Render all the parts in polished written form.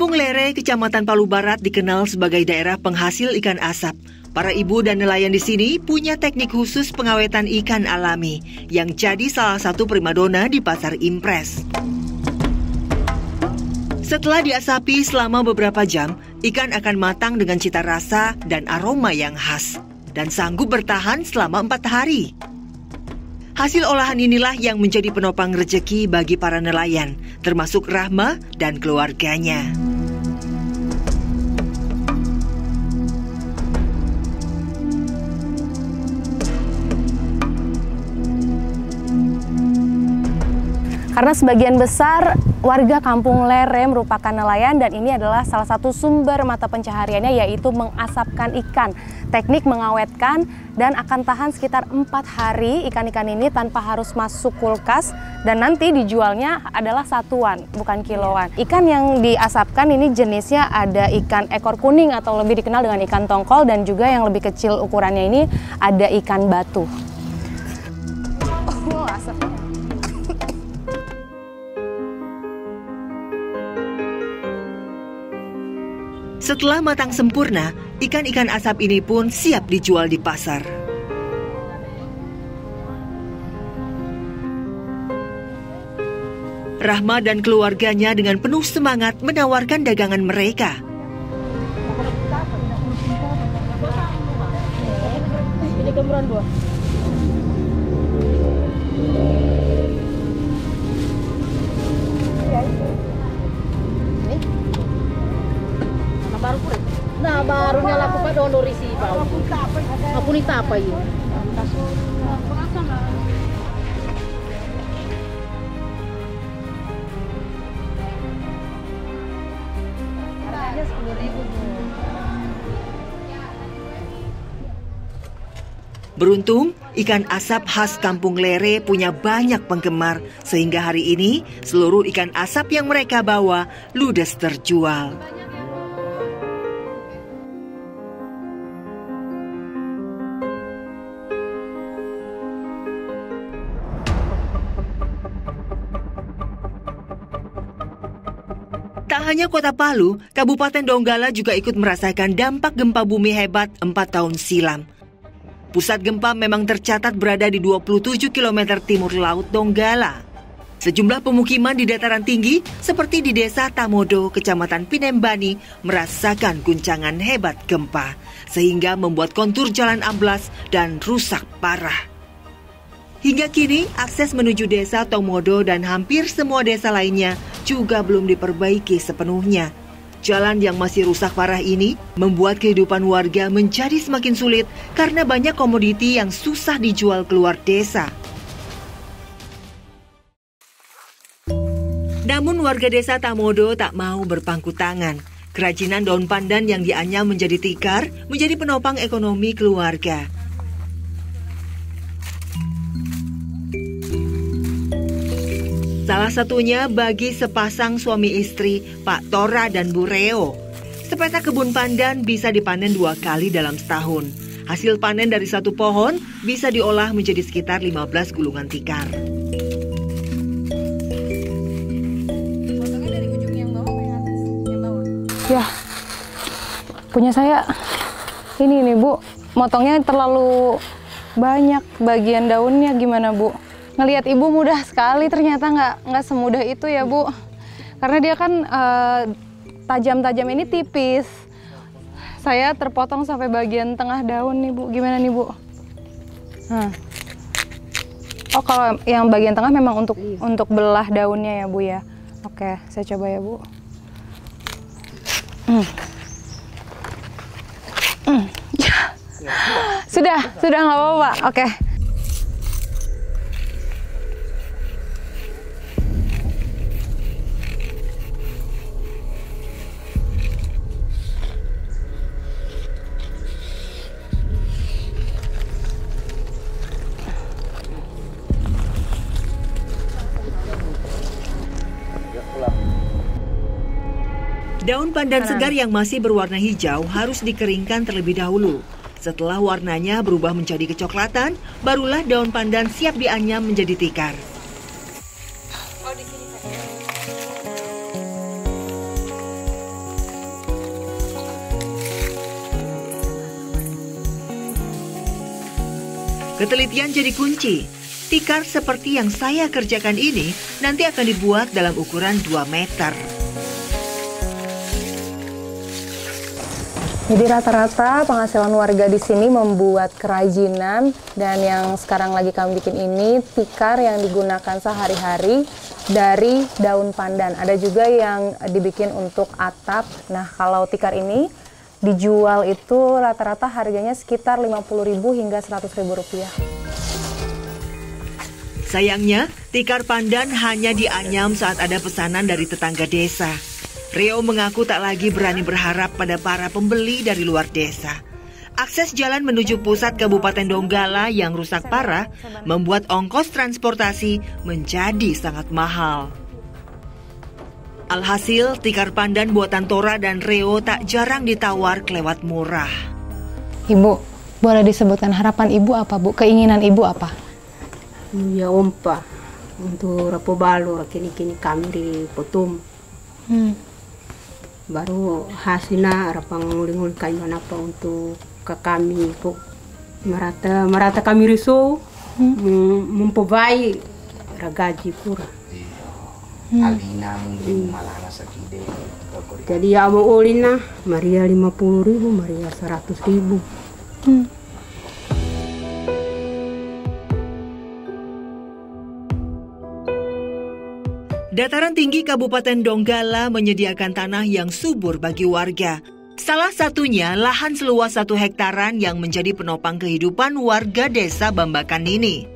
Kampung Lere, Kecamatan Palu Barat dikenal sebagai daerah penghasil ikan asap. Para ibu dan nelayan di sini punya teknik khusus pengawetan ikan alami yang jadi salah satu primadona di pasar impres. Setelah diasapi selama beberapa jam, ikan akan matang dengan cita rasa dan aroma yang khas dan sanggup bertahan selama 4 hari. Hasil olahan inilah yang menjadi penopang rezeki bagi para nelayan, termasuk Rahma dan keluarganya. Karena sebagian besar warga Kampung Lere merupakan nelayan dan ini adalah salah satu sumber mata pencahariannya, yaitu mengasapkan ikan. Teknik mengawetkan dan akan tahan sekitar 4 hari ikan-ikan ini tanpa harus masuk kulkas, dan nanti dijualnya adalah satuan, bukan kiloan. Ikan yang diasapkan ini jenisnya ada ikan ekor kuning atau lebih dikenal dengan ikan tongkol, dan juga yang lebih kecil ukurannya ini ada ikan batu. Oh, asapnya. Setelah matang sempurna, ikan-ikan asap ini pun siap dijual di pasar. Rahma dan keluarganya dengan penuh semangat menawarkan dagangan mereka. Ini kemuran, Bu. Nah, barunya lakukan honorisi bau. Aku ni tak apa ini. Harganya 10.000. Beruntung, ikan asap khas Kampung Lere punya banyak penggemar, sehingga hari ini seluruh ikan asap yang mereka bawa ludes terjual. Tak hanya Kota Palu, Kabupaten Donggala juga ikut merasakan dampak gempa bumi hebat 4 tahun silam. Pusat gempa memang tercatat berada di 27 km timur laut Donggala. Sejumlah pemukiman di dataran tinggi seperti di Desa Tamodo, Kecamatan Pinembani, merasakan guncangan hebat gempa, sehingga membuat kontur jalan amblas dan rusak parah. Hingga kini, akses menuju Desa Tamodo dan hampir semua desa lainnya juga belum diperbaiki sepenuhnya. Jalan yang masih rusak parah ini membuat kehidupan warga menjadi semakin sulit karena banyak komoditi yang susah dijual keluar desa. Namun warga Desa Tamodo tak mau berpangku tangan. Kerajinan daun pandan yang dianyam menjadi tikar menjadi penopang ekonomi keluarga. Salah satunya bagi sepasang suami istri, Pak Tora dan Bu Reo. Sepetak kebun pandan bisa dipanen 2 kali dalam setahun. Hasil panen dari satu pohon bisa diolah menjadi sekitar 15 gulungan tikar. Potongnya dari ujung yang bawah ke atas? Yang bawah? Ya, punya saya ini nih, Bu. Motongnya terlalu banyak bagian daunnya, gimana, Bu? Ngelihat Ibu mudah sekali, ternyata nggak semudah itu ya, Bu. Karena dia kan tajam-tajam ini tipis. Saya terpotong sampai bagian tengah daun nih, Bu. Gimana nih, Bu? Nah. Oh, kalau yang bagian tengah memang untuk belah daunnya ya, Bu ya. Oke, saya coba ya, Bu. Sudah nggak apa-apa. Oke. Daun pandan segar yang masih berwarna hijau harus dikeringkan terlebih dahulu. Setelah warnanya berubah menjadi kecoklatan, barulah daun pandan siap dianyam menjadi tikar. Ketelitian jadi kunci. Tikar seperti yang saya kerjakan ini nanti akan dibuat dalam ukuran 2 meter. Jadi rata-rata penghasilan warga di sini membuat kerajinan, dan yang sekarang lagi kami bikin ini tikar yang digunakan sehari-hari dari daun pandan. Ada juga yang dibikin untuk atap. Nah, kalau tikar ini dijual itu rata-rata harganya sekitar Rp50.000 hingga Rp100.000. Sayangnya, tikar pandan hanya dianyam saat ada pesanan dari tetangga desa. Rio mengaku tak lagi berani berharap pada para pembeli dari luar desa. Akses jalan menuju pusat Kabupaten Donggala yang rusak parah membuat ongkos transportasi menjadi sangat mahal. Alhasil, tikar pandan buatan Tora dan Rio tak jarang ditawar kelewat murah. Ibu, boleh disebutkan harapan ibu apa, Bu? Keinginan ibu apa? Ya ompa untuk rapo balu kini kami di Potom. Baru hasilnya rapang nguling kain apa untuk ke kami po merata kami riso memperbaik ragaji pura. Jadi ya mau olina Maria 50.000, Maria 100.000. Dataran tinggi Kabupaten Donggala menyediakan tanah yang subur bagi warga. Salah satunya lahan seluas 1 hektaran yang menjadi penopang kehidupan warga desa Bambakan ini.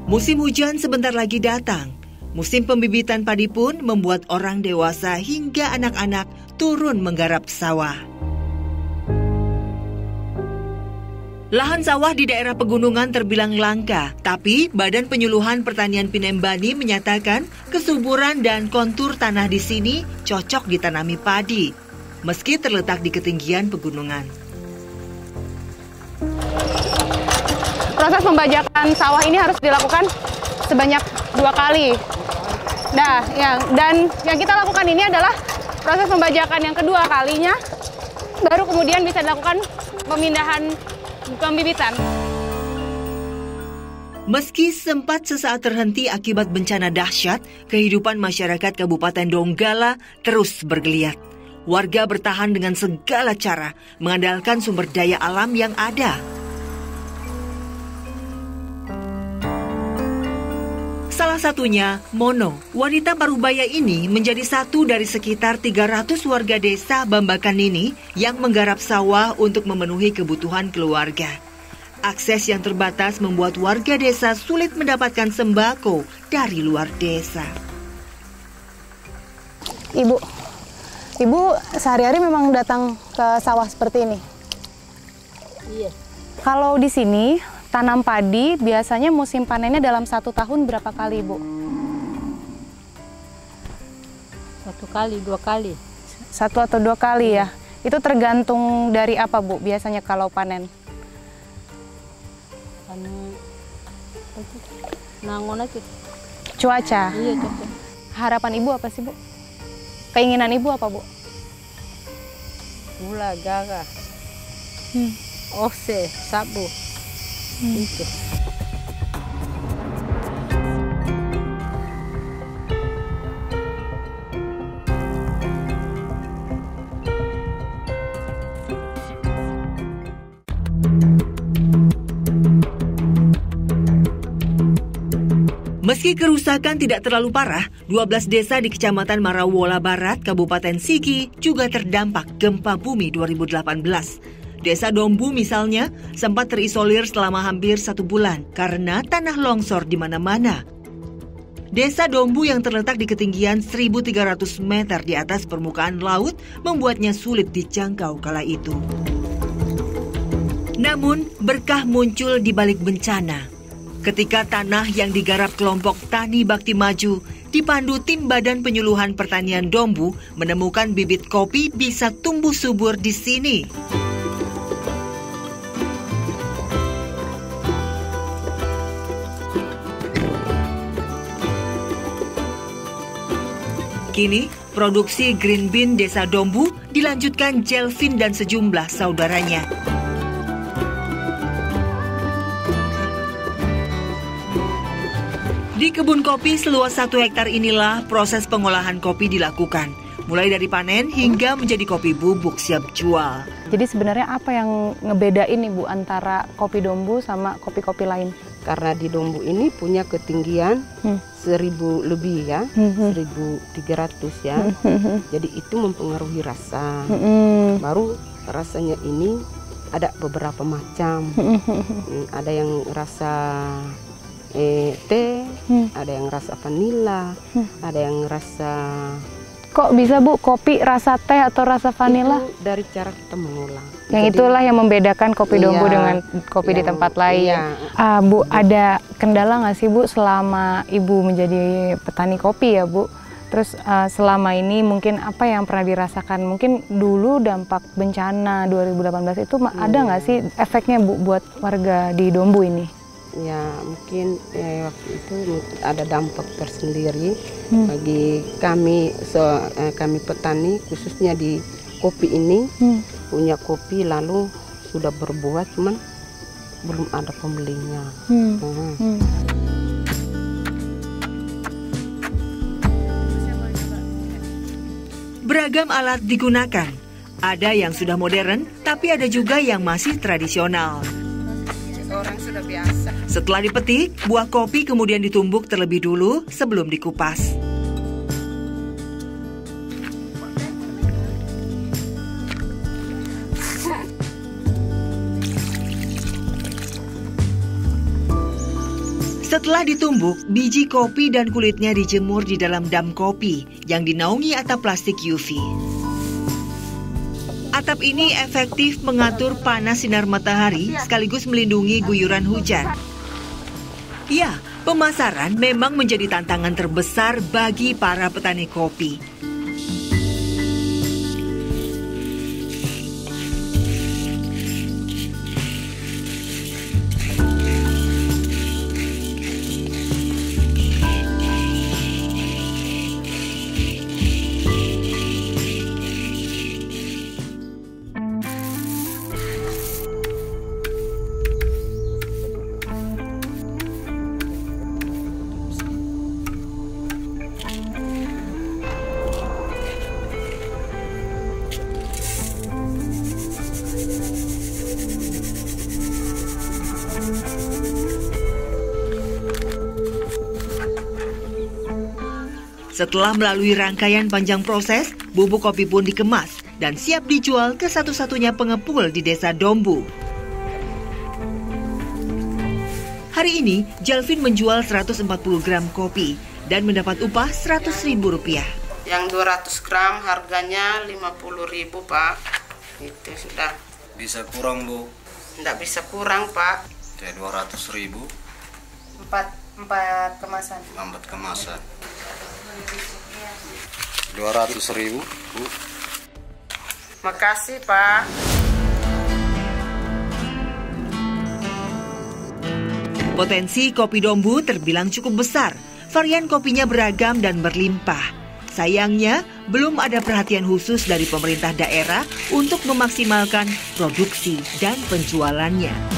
Musim hujan sebentar lagi datang. Musim pembibitan padi pun membuat orang dewasa hingga anak-anak turun menggarap sawah. Lahan sawah di daerah pegunungan terbilang langka, tapi Badan Penyuluhan Pertanian Pinembani menyatakan kesuburan dan kontur tanah di sini cocok ditanami padi, meski terletak di ketinggian pegunungan. Proses pembajakan sawah ini harus dilakukan sebanyak 2 kali. Nah, dan yang kita lakukan ini adalah proses pembajakan yang kedua kalinya, baru kemudian bisa dilakukan pemindahan pembibitan. Meski sempat sesaat terhenti akibat bencana dahsyat, kehidupan masyarakat Kabupaten Donggala terus bergeliat. Warga bertahan dengan segala cara, mengandalkan sumber daya alam yang ada. Salah satunya, Mono. Wanita Parubaya ini menjadi satu dari sekitar 300 warga desa Bambakan ini yang menggarap sawah untuk memenuhi kebutuhan keluarga. Akses yang terbatas membuat warga desa sulit mendapatkan sembako dari luar desa. Ibu sehari-hari memang datang ke sawah seperti ini? Iya. Kalau di sini tanam padi biasanya musim panennya dalam 1 tahun berapa kali, Bu? 1 kali, 2 kali. 1 atau 2 kali ya? Itu tergantung dari apa, Bu, biasanya kalau panen? Nangon aja. Cuaca? Iya, cuaca. Harapan Ibu apa sih, Bu? Keinginan Ibu apa, Bu? Mula gaga. Ose, sabu. Itu. Meski kerusakan tidak terlalu parah, 12 desa di Kecamatan Marawola Barat, Kabupaten Sigi juga terdampak gempa bumi 2018. Desa Dombu misalnya sempat terisolir selama hampir 1 bulan karena tanah longsor di mana-mana. Desa Dombu yang terletak di ketinggian 1.300 meter di atas permukaan laut membuatnya sulit dijangkau kala itu. Namun berkah muncul di balik bencana. Ketika tanah yang digarap kelompok Tani Bakti Maju dipandu tim Badan Penyuluhan Pertanian Dombu menemukan bibit kopi bisa tumbuh subur di sini. Kini, produksi green bean Desa Dombu dilanjutkan Jelvin dan sejumlah saudaranya. Di kebun kopi seluas 1 hektar inilah proses pengolahan kopi dilakukan. Mulai dari panen hingga menjadi kopi bubuk siap jual. Jadi sebenarnya apa yang ngebedain nih Bu antara kopi Dombu sama kopi-kopi lain? Karena di Dombu ini punya ketinggian 1000 lebih ya, 1300 ya. Jadi itu mempengaruhi rasa. Baru rasanya ini ada beberapa macam. Ada yang rasa teh, ada yang rasa vanila, ada yang rasa... Kok bisa Bu kopi rasa teh atau rasa vanila? Itu dari cara kita mengolah. Yang itulah yang membedakan kopi Dombu dengan kopi di tempat lain. Bu, ada kendala nggak sih Bu selama Ibu menjadi petani kopi ya Bu? Terus selama ini mungkin apa yang pernah dirasakan? Mungkin dulu dampak bencana 2018 itu ada nggak sih efeknya Bu buat warga di Dombu ini? Ya mungkin waktu itu ada dampak tersendiri bagi kami kami petani khususnya di kopi ini. Punya kopi lalu sudah berbuah cuman belum ada pembelinya. Beragam alat digunakan. Ada yang sudah modern, tapi ada juga yang masih tradisional. Orang sudah biasa. Setelah dipetik, buah kopi kemudian ditumbuk terlebih dulu sebelum dikupas. Setelah ditumbuk, biji kopi dan kulitnya dijemur di dalam dam kopi yang dinaungi atap plastik UV. Atap ini efektif mengatur panas sinar matahari sekaligus melindungi guyuran hujan. Ya, pemasaran memang menjadi tantangan terbesar bagi para petani kopi. Setelah melalui rangkaian panjang proses, bubuk kopi pun dikemas dan siap dijual ke satu-satunya pengepul di desa Dombu. Hari ini, Jalvin menjual 140 gram kopi dan mendapat upah Rp100.000. Yang 200 gram harganya 50.000 Pak. Itu sudah. Bisa kurang Bu? Tidak bisa kurang Pak. Kayak 200.000. 4 kemasan. 4 kemasan. 200.000 Bu. Makasih Pak. Potensi kopi Dombu terbilang cukup besar. Varian kopinya beragam dan berlimpah. Sayangnya, belum ada perhatian khusus dari pemerintah daerah untuk memaksimalkan produksi dan penjualannya.